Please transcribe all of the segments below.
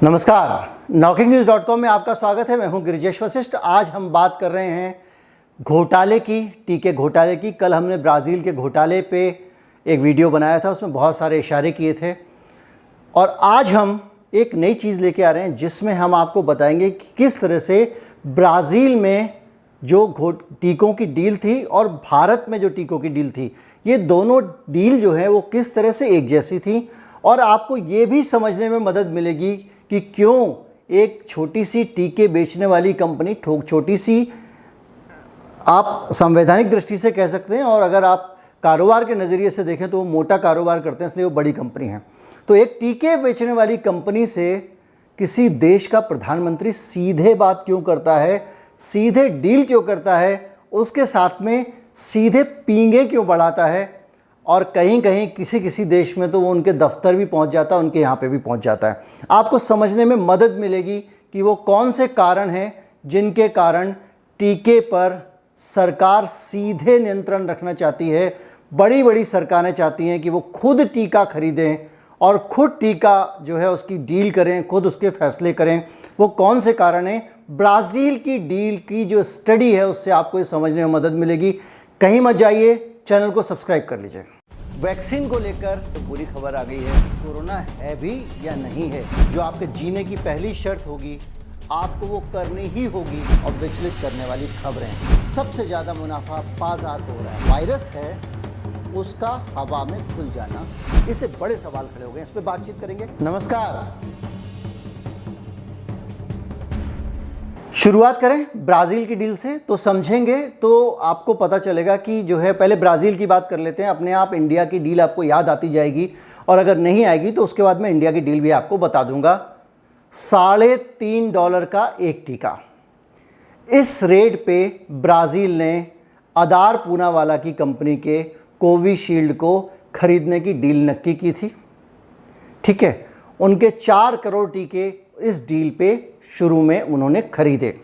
नमस्कार, NockingNews.com में आपका स्वागत है। मैं हूं गिरिजेश वशिष्ठ। आज हम बात कर रहे हैं घोटाले की, टीके घोटाले की। कल हमने ब्राज़ील के घोटाले पे एक वीडियो बनाया था, उसमें बहुत सारे इशारे किए थे। और आज हम एक नई चीज़ लेके आ रहे हैं जिसमें हम आपको बताएंगे कि किस तरह से ब्राज़ील में जो टीकों की डील थी और भारत में जो टीकों की डील थी, ये दोनों डील जो है वो किस तरह से एक जैसी थी। और आपको ये भी समझने में मदद मिलेगी कि क्यों एक छोटी सी टीके बेचने वाली कंपनी, छोटी सी आप संवैधानिक दृष्टि से कह सकते हैं, और अगर आप कारोबार के नज़रिए से देखें तो वो मोटा कारोबार करते हैं, इसलिए वो बड़ी कंपनी है। तो एक टीके बेचने वाली कंपनी से किसी देश का प्रधानमंत्री सीधे बात क्यों करता है, सीधे डील क्यों करता है, उसके साथ में सीधे पींगे क्यों बढ़ाता है, और कहीं कहीं किसी देश में तो वो उनके दफ्तर भी पहुंच जाता है, उनके यहाँ पे भी पहुंच जाता है। आपको समझने में मदद मिलेगी कि वो कौन से कारण हैं जिनके कारण टीके पर सरकार सीधे नियंत्रण रखना चाहती है। बड़ी बड़ी सरकारें चाहती हैं कि वो खुद टीका खरीदें और खुद टीका जो है उसकी डील करें, खुद उसके फैसले करें। वो कौन से कारण हैं? ब्राज़ील की डील की जो स्टडी है उससे आपको ये समझने में मदद मिलेगी। कहीं मत जाइए, चैनल को सब्सक्राइब कर लीजिए। वैक्सीन को लेकर तो बुरी खबर आ गई है। कोरोना है भी या नहीं है, जो आपके जीने की पहली शर्त होगी आपको वो करनी ही होगी। और विचलित करने वाली खबरें, सबसे ज़्यादा मुनाफा बाजार को हो रहा है। वायरस है उसका हवा में खुल जाना, इससे बड़े सवाल खड़े हो गए। इस पर बातचीत करेंगे। नमस्कार। शुरुआत करें ब्राज़ील की डील से, तो समझेंगे तो आपको पता चलेगा कि जो है, पहले ब्राज़ील की बात कर लेते हैं। अपने आप इंडिया की डील आपको याद आती जाएगी, और अगर नहीं आएगी तो उसके बाद मैं इंडिया की डील भी आपको बता दूंगा। $3.5 का एक टीका, इस रेट पे ब्राज़ील ने आधार पूनावाला की कंपनी के कोविशील्ड को खरीदने की डील नक्की की थी। ठीक है, उनके 4 करोड़ टीके इस डील पे शुरू में उन्होंने खरीदे।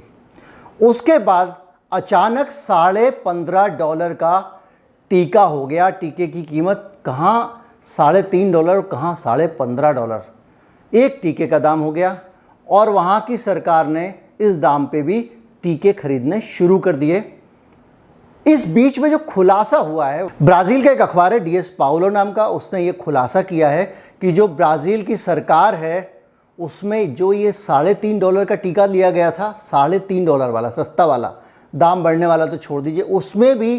उसके बाद अचानक $15.5 का टीका हो गया। टीके की कीमत कहाँ $3.5, कहाँ $15.5, एक टीके का दाम हो गया। और वहाँ की सरकार ने इस दाम पे भी टीके खरीदने शुरू कर दिए। इस बीच में जो खुलासा हुआ है, ब्राज़ील का एक अखबार है DS पाउलो नाम का, उसने ये खुलासा किया है कि जो ब्राज़ील की सरकार है उसमें जो ये $3.5 का टीका लिया गया था, $3.5 वाला, सस्ता वाला, दाम बढ़ने वाला तो छोड़ दीजिए, उसमें भी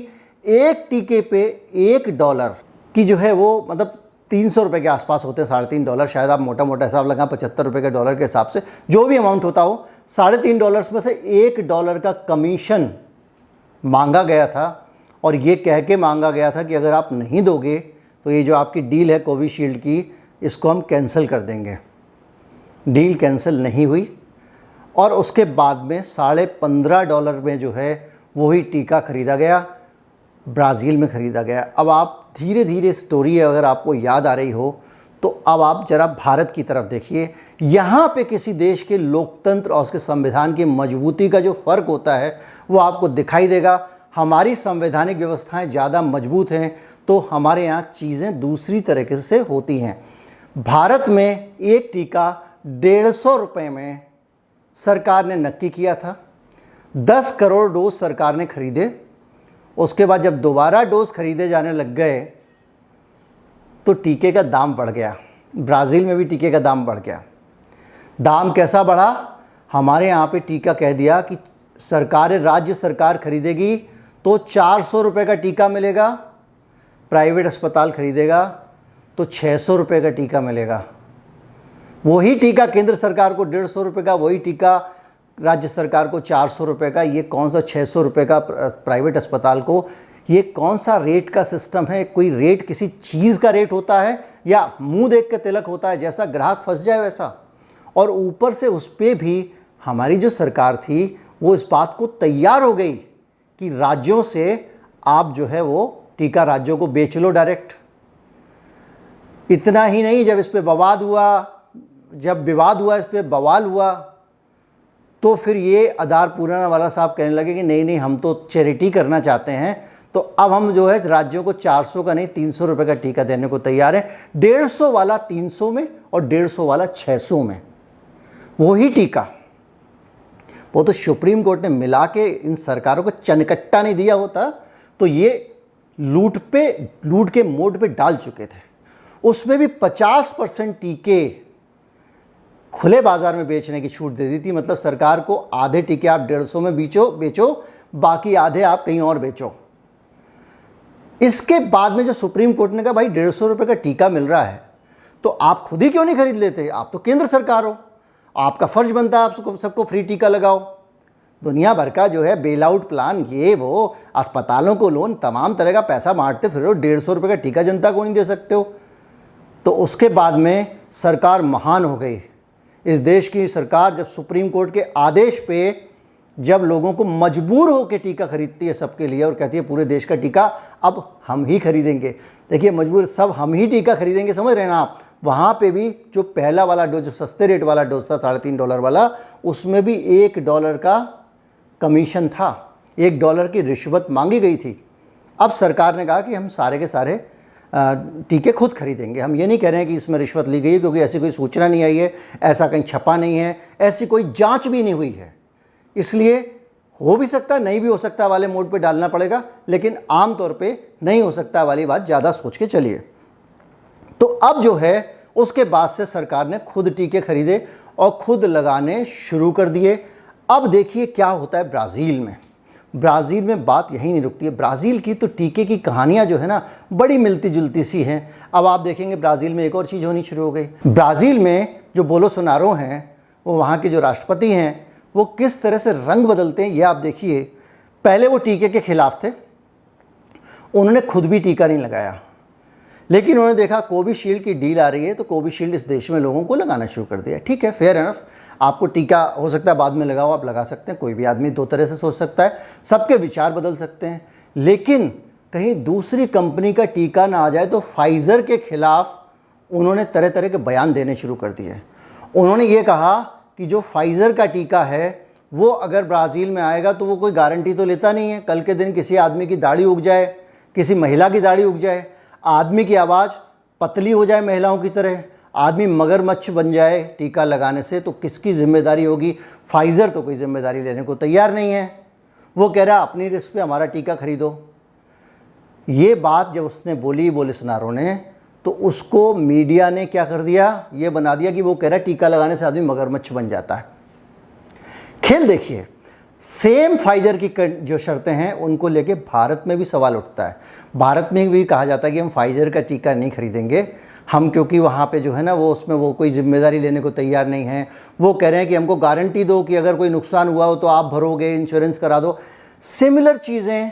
एक टीके पे $1 की जो है वो मतलब ₹300 के आसपास होते हैं। $3.5 शायद आप मोटा मोटा हिसाब लगा, $75 के डॉलर के हिसाब से जो भी अमाउंट होता हो, $3.5 में से $1 का कमीशन मांगा गया था। और ये कह के मांगा गया था कि अगर आप नहीं दोगे तो ये जो आपकी डील है कोविशील्ड की, इसको हम कैंसिल कर देंगे। डील कैंसिल नहीं हुई, और उसके बाद में $15.5 में जो है वही टीका खरीदा गया, ब्राज़ील में ख़रीदा गया। अब आप धीरे धीरे स्टोरी अगर आपको याद आ रही हो तो अब आप ज़रा भारत की तरफ देखिए। यहाँ पे किसी देश के लोकतंत्र और उसके संविधान की मजबूती का जो फ़र्क होता है वो आपको दिखाई देगा। हमारी संवैधानिक व्यवस्थाएं ज़्यादा मजबूत हैं तो हमारे यहाँ चीज़ें दूसरी तरीके से होती हैं। भारत में एक टीका ₹150 में सरकार ने नक्की किया था। 10 करोड़ डोज सरकार ने खरीदे। उसके बाद जब दोबारा डोज खरीदे जाने लग गए तो टीके का दाम बढ़ गया। ब्राज़ील में भी टीके का दाम बढ़ गया। दाम कैसा बढ़ा? हमारे यहाँ पे टीका कह दिया कि सरकार, राज्य सरकार खरीदेगी तो ₹400 का टीका मिलेगा, प्राइवेट अस्पताल खरीदेगा तो ₹600 का टीका मिलेगा। वही टीका केंद्र सरकार को ₹150 का, वही टीका राज्य सरकार को ₹400 का। ये कौन सा ₹600 का प्राइवेट अस्पताल को? ये कौन सा रेट का सिस्टम है? कोई रेट किसी चीज़ का रेट होता है या मुंह देख के तिलक होता है, जैसा ग्राहक फंस जाए वैसा? और ऊपर से उस पर भी हमारी जो सरकार थी वो इस बात को तैयार हो गई कि राज्यों से आप जो है वो टीका राज्यों को बेच लो डायरेक्ट। इतना ही नहीं, जब इस पर विवाद हुआ, इस पर बवाल हुआ, तो फिर ये आधार पूनावाला साहब कहने लगे कि नहीं हम तो चैरिटी करना चाहते हैं, तो अब हम जो है राज्यों को 400 का नहीं ₹300 का टीका देने को तैयार है। 150 वाला 300 में और 150 वाला 600 में। वही टीका वो तो सुप्रीम कोर्ट ने मिला के इन सरकारों को चनकट्टा नहीं दिया होता तो ये लूट के मोड पे डाल चुके थे। उसमें भी 50% टीके खुले बाजार में बेचने की छूट दे दी थी। मतलब सरकार को आधे टीके आप 150 में बेचो, बाकी आधे आप कहीं और बेचो। इसके बाद में जो सुप्रीम कोर्ट ने कहा भाई 150 रुपये का टीका मिल रहा है तो आप खुद ही क्यों नहीं खरीद लेते, आप तो केंद्र सरकार हो, आपका फर्ज बनता है आप सबको फ्री टीका लगाओ। दुनिया भर का जो है बेल आउट प्लान, ये वो अस्पतालों को लोन, तमाम तरह का पैसा बांटते फिर 150 रुपये का टीका जनता को नहीं दे सकते हो। तो उसके बाद में सरकार महान हो गई। इस देश की सरकार जब सुप्रीम कोर्ट के आदेश पे जब लोगों को मजबूर होकर टीका खरीदती है सबके लिए और कहती है पूरे देश का टीका अब हम ही खरीदेंगे। देखिए मजबूर सब हम ही टीका खरीदेंगे, समझ रहे हैं ना आप। वहाँ पे भी जो पहला वाला डोज, जो सस्ते रेट वाला डोज था $3.5 वाला, उसमें भी $1 का कमीशन था, $1 की रिश्वत मांगी गई थी। अब सरकार ने कहा कि हम सारे के सारे टीके खुद खरीदेंगे। हम ये नहीं कह रहे हैं कि इसमें रिश्वत ली गई है, क्योंकि ऐसी कोई सूचना नहीं आई है, ऐसा कहीं छपा नहीं है, ऐसी कोई जांच भी नहीं हुई है। इसलिए हो भी सकता है नहीं भी हो सकता वाले मोड पे डालना पड़ेगा, लेकिन आम तौर पे नहीं हो सकता वाली बात ज़्यादा सोच के चलिए। तो अब जो है उसके बाद से सरकार ने खुद टीके खरीदे और खुद लगाने शुरू कर दिए। अब देखिए क्या होता है ब्राज़ील में। ब्राज़ील में बात यहीं नहीं रुकती है। ब्राज़ील की तो टीके की कहानियाँ जो है ना बड़ी मिलती जुलती सी हैं। अब आप देखेंगे ब्राज़ील में एक और चीज़ होनी शुरू हो गई। ब्राज़ील में जो बोलोसोनारो हैं, वो वहाँ के जो राष्ट्रपति हैं, वो किस तरह से रंग बदलते हैं ये आप देखिए। पहले वो टीके के खिलाफ थे, उन्होंने खुद भी टीका नहीं लगाया, लेकिन उन्होंने देखा कोविशील्ड की डील आ रही है तो कोविशील्ड इस देश में लोगों को लगाना शुरू कर दिया। ठीक है, फेयर एनफ, आपको टीका हो सकता है बाद में लगाओ, आप लगा सकते हैं। कोई भी आदमी दो तरह से सोच सकता है, सबके विचार बदल सकते हैं। लेकिन कहीं दूसरी कंपनी का टीका ना आ जाए तो फाइज़र के खिलाफ उन्होंने तरह तरह के बयान देने शुरू कर दिए। उन्होंने ये कहा कि जो फाइज़र का टीका है वो अगर ब्राज़ील में आएगा तो वो कोई गारंटी तो लेता नहीं है, कल के दिन किसी आदमी की दाढ़ी उग जाए, किसी महिला की दाढ़ी उग जाए, आदमी की आवाज़ पतली हो जाए महिलाओं की तरह, आदमी मगरमच्छ बन जाए टीका लगाने से, तो किसकी जिम्मेदारी होगी। फाइज़र तो कोई जिम्मेदारी लेने को तैयार नहीं है। वो कह रहा है अपनी रिस्क पे हमारा टीका खरीदो। ये बात जब उसने बोली बोलोसोनारो ने, तो उसको मीडिया ने क्या कर दिया, ये बना दिया कि वो कह रहा है टीका लगाने से आदमी मगरमच्छ बन जाता है। खेल देखिए, सेम फाइज़र की जो शर्तें हैं उनको लेके भारत में भी सवाल उठता है। भारत में भी कहा जाता है कि हम फाइज़र का टीका नहीं खरीदेंगे हम, क्योंकि वहाँ पे जो है ना वो उसमें वो कोई जिम्मेदारी लेने को तैयार नहीं है। वो कह रहे हैं कि हमको गारंटी दो कि अगर कोई नुकसान हुआ हो तो आप भरोगे, इंश्योरेंस करा दो। सिमिलर चीज़ें,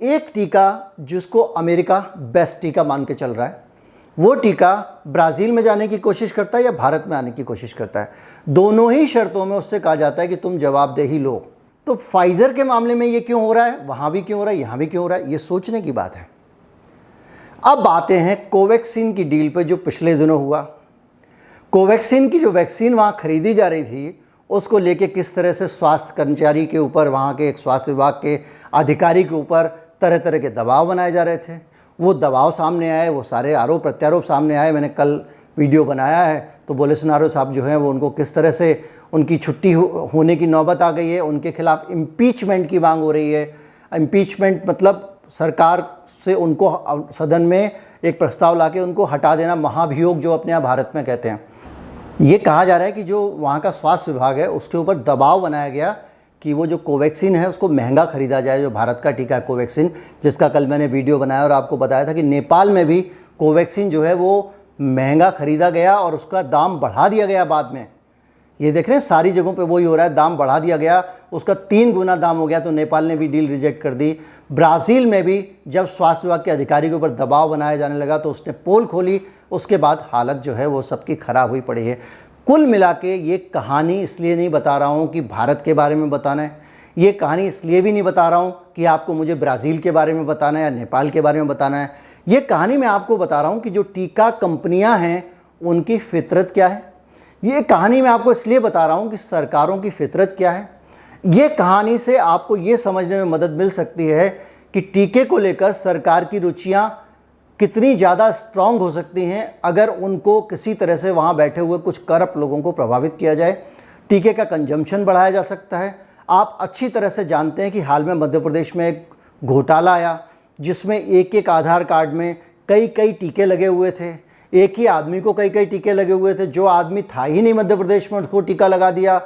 एक टीका जिसको अमेरिका बेस्ट टीका मान के चल रहा है, वो टीका ब्राज़ील में जाने की कोशिश करता है या भारत में आने की कोशिश करता है। दोनों ही शर्तों में उससे कहा जाता है कि तुम जवाबदेही लो। तो फाइज़र के मामले में ये क्यों हो रहा है, वहाँ भी क्यों हो रहा है, यहाँ भी क्यों हो रहा है, ये सोचने की बात है। अब आते हैं कोवैक्सीन की डील पे जो पिछले दिनों हुआ। कोवैक्सीन की जो वैक्सीन वहाँ खरीदी जा रही थी, उसको लेके किस तरह से स्वास्थ्य कर्मचारी के ऊपर, वहाँ के एक स्वास्थ्य विभाग के अधिकारी के ऊपर तरह तरह के दबाव बनाए जा रहे थे। वो दबाव सामने आए, वो सारे आरोप प्रत्यारोप सामने आए। मैंने कल वीडियो बनाया है। तो बोलोसोनारो साहब जो हैं वो उनको किस तरह से उनकी छुट्टी होने की नौबत आ गई है, उनके खिलाफ इम्पीचमेंट की मांग हो रही है। इम्पीचमेंट मतलब सरकार से उनको सदन में एक प्रस्ताव लाके उनको हटा देना, महाभियोग जो अपने यहाँ भारत में कहते हैं। ये कहा जा रहा है कि जो वहाँ का स्वास्थ्य विभाग है उसके ऊपर दबाव बनाया गया कि वो जो कोवैक्सीन है उसको महंगा ख़रीदा जाए, जो भारत का टीका है कोवैक्सीन, जिसका कल मैंने वीडियो बनाया और आपको बताया था कि नेपाल में भी कोवैक्सीन जो है वो महंगा ख़रीदा गया और उसका दाम बढ़ा दिया गया बाद में। ये देख रहे हैं सारी जगहों पे वही हो रहा है, दाम बढ़ा दिया गया, उसका 3 गुना दाम हो गया। तो नेपाल ने भी डील रिजेक्ट कर दी। ब्राज़ील में भी जब स्वास्थ्य विभाग के अधिकारी के ऊपर दबाव बनाया जाने लगा तो उसने पोल खोली, उसके बाद हालत जो है वो सबकी ख़राब हुई पड़ी है। कुल मिला के ये कहानी इसलिए नहीं बता रहा हूँ कि भारत के बारे में बताना है, ये कहानी इसलिए भी नहीं बता रहा हूँ कि आपको मुझे ब्राज़ील के बारे में बताना है या नेपाल के बारे में बताना है। ये कहानी मैं आपको बता रहा हूँ कि जो टीका कंपनियाँ हैं उनकी फितरत क्या है। ये कहानी मैं आपको इसलिए बता रहा हूँ कि सरकारों की फितरत क्या है। ये कहानी से आपको ये समझने में मदद मिल सकती है कि टीके को लेकर सरकार की रुचियाँ कितनी ज़्यादा स्ट्रॉन्ग हो सकती हैं अगर उनको किसी तरह से वहाँ बैठे हुए कुछ करप्ट लोगों को प्रभावित किया जाए। टीके का कंजम्पशन बढ़ाया जा सकता है। आप अच्छी तरह से जानते हैं कि हाल में मध्य प्रदेश में एक घोटाला आया जिसमें एक एक आधार कार्ड में कई कई टीके लगे हुए थे, एक ही आदमी को कई कई टीके लगे हुए थे, जो आदमी था ही नहीं मध्य प्रदेश में उसको टीका लगा दिया।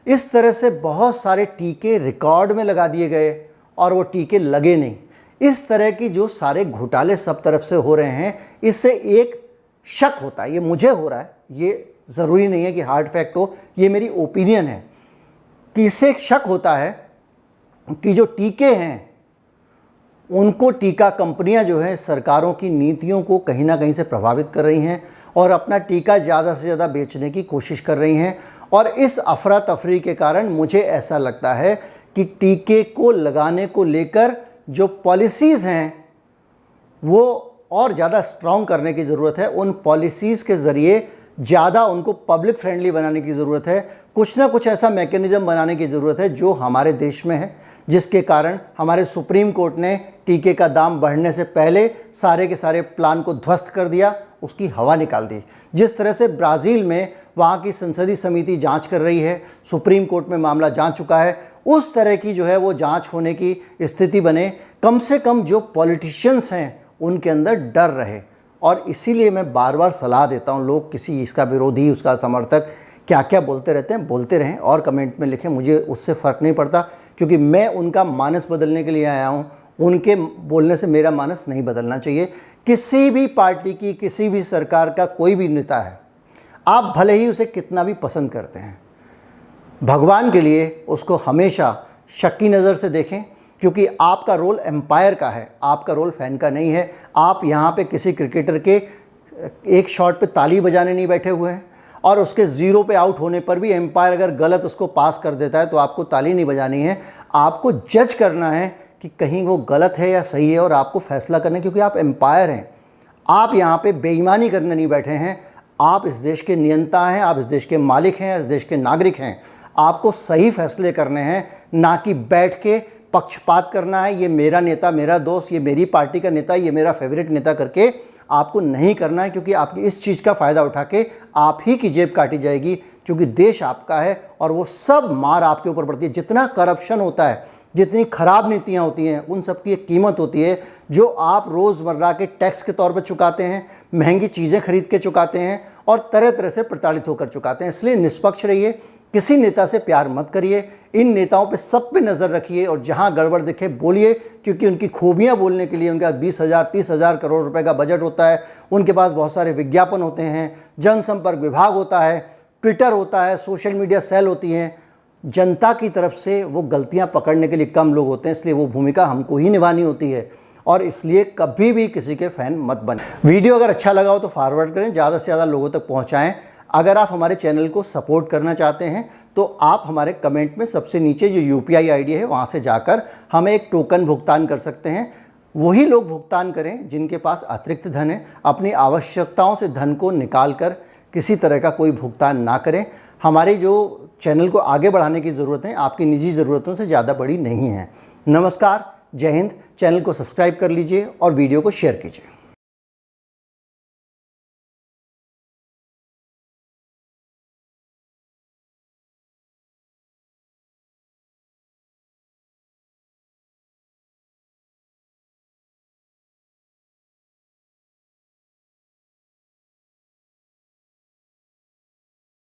इस तरह से बहुत सारे टीके रिकॉर्ड में लगा दिए गए और वो टीके लगे नहीं। इस तरह की जो सारे घोटाले सब तरफ से हो रहे हैं, इससे एक शक होता है, ये मुझे हो रहा है, ये ज़रूरी नहीं है कि हार्ड फैक्ट हो, ये मेरी ओपिनियन है कि इससे एक शक होता है कि जो टीके हैं उनको टीका कंपनियां जो हैं सरकारों की नीतियों को कहीं ना कहीं से प्रभावित कर रही हैं और अपना टीका ज़्यादा से ज़्यादा बेचने की कोशिश कर रही हैं। और इस अफरा तफरी के कारण मुझे ऐसा लगता है कि टीके को लगाने को लेकर जो पॉलिसीज़ हैं वो और ज़्यादा स्ट्रॉन्ग करने की ज़रूरत है। उन पॉलिसीज़ के ज़रिए ज़्यादा उनको पब्लिक फ्रेंडली बनाने की ज़रूरत है। कुछ ना कुछ ऐसा मैकेनिज़्म बनाने की ज़रूरत है जो हमारे देश में है, जिसके कारण हमारे सुप्रीम कोर्ट ने टीके का दाम बढ़ने से पहले सारे के सारे प्लान को ध्वस्त कर दिया, उसकी हवा निकाल दी। जिस तरह से ब्राज़ील में वहाँ की संसदीय समिति जांच कर रही है, सुप्रीम कोर्ट में मामला जा चुका है, उस तरह की जो है वो जांच होने की स्थिति बने। कम से कम जो पॉलिटिशियंस हैं उनके अंदर डर रहे। और इसीलिए मैं बार बार सलाह देता हूँ, लोग किसी इसका विरोधी उसका समर्थक क्या क्या बोलते रहते हैं, बोलते रहें और कमेंट में लिखें, मुझे उससे फ़र्क नहीं पड़ता, क्योंकि मैं उनका मानस बदलने के लिए आया हूँ। उनके बोलने से मेरा मानस नहीं बदलना चाहिए। किसी भी पार्टी की, किसी भी सरकार का कोई भी नेता है, आप भले ही उसे कितना भी पसंद करते हैं, भगवान के लिए उसको हमेशा शक की नज़र से देखें, क्योंकि आपका रोल एम्पायर का है, आपका रोल फैन का नहीं है। आप यहाँ पे किसी क्रिकेटर के एक शॉट पे ताली बजाने नहीं बैठे हुए हैं और उसके ज़ीरो पे आउट होने पर भी एम्पायर अगर गलत उसको पास कर देता है तो आपको ताली नहीं बजानी है। आपको जज करना है कि कहीं वो गलत है या सही है और आपको फैसला करना है, क्योंकि आप एम्पायर हैं। आप यहाँ पे बेईमानी करने नहीं बैठे हैं, आप इस देश के नियंता हैं, आप इस देश के मालिक हैं, इस देश के नागरिक हैं। आपको सही फैसले करने हैं, ना कि बैठ के पक्षपात करना है, ये मेरा नेता, मेरा दोस्त, ये मेरी पार्टी का नेता, ये मेरा फेवरेट नेता करके आपको नहीं करना है। क्योंकि आपकी इस चीज़ का फ़ायदा उठा के आप ही की जेब काटी जाएगी, क्योंकि देश आपका है और वो सब मार आपके ऊपर पड़ती है। जितना करप्शन होता है, जितनी ख़राब नीतियाँ होती हैं, उन सब की एक कीमत होती है जो आप रोज़मर्रा के टैक्स के तौर पर चुकाते हैं, महंगी चीज़ें खरीद के चुकाते हैं और तरह तरह से प्रताड़ित होकर चुकाते हैं। इसलिए निष्पक्ष रहिए, किसी नेता से प्यार मत करिए, इन नेताओं पे सब पे नज़र रखिए और जहां गड़बड़ दिखे बोलिए, क्योंकि उनकी खूबियां बोलने के लिए उनका 20,000 30,000 करोड़ रुपए का बजट होता है, उनके पास बहुत सारे विज्ञापन होते हैं, जनसंपर्क विभाग होता है, ट्विटर होता है, सोशल मीडिया सेल होती हैं। जनता की तरफ से वो गलतियां पकड़ने के लिए कम लोग होते हैं, इसलिए वो भूमिका हमको ही निभानी होती है और इसलिए कभी भी किसी के फ़ैन मत बने। वीडियो अगर अच्छा लगा हो तो फॉरवर्ड करें, ज़्यादा से ज़्यादा लोगों तक पहुँचाएँ। अगर आप हमारे चैनल को सपोर्ट करना चाहते हैं तो आप हमारे कमेंट में सबसे नीचे जो UPI ID है वहाँ से जाकर हमें एक टोकन भुगतान कर सकते हैं। वही लोग भुगतान करें जिनके पास अतिरिक्त धन है। अपनी आवश्यकताओं से धन को निकाल कर किसी तरह का कोई भुगतान ना करें। हमारी जो चैनल को आगे बढ़ाने की ज़रूरतें आपकी निजी ज़रूरतों से ज़्यादा बड़ी नहीं हैं। नमस्कार, जय हिंद। चैनल को सब्सक्राइब कर लीजिए और वीडियो को शेयर कीजिए।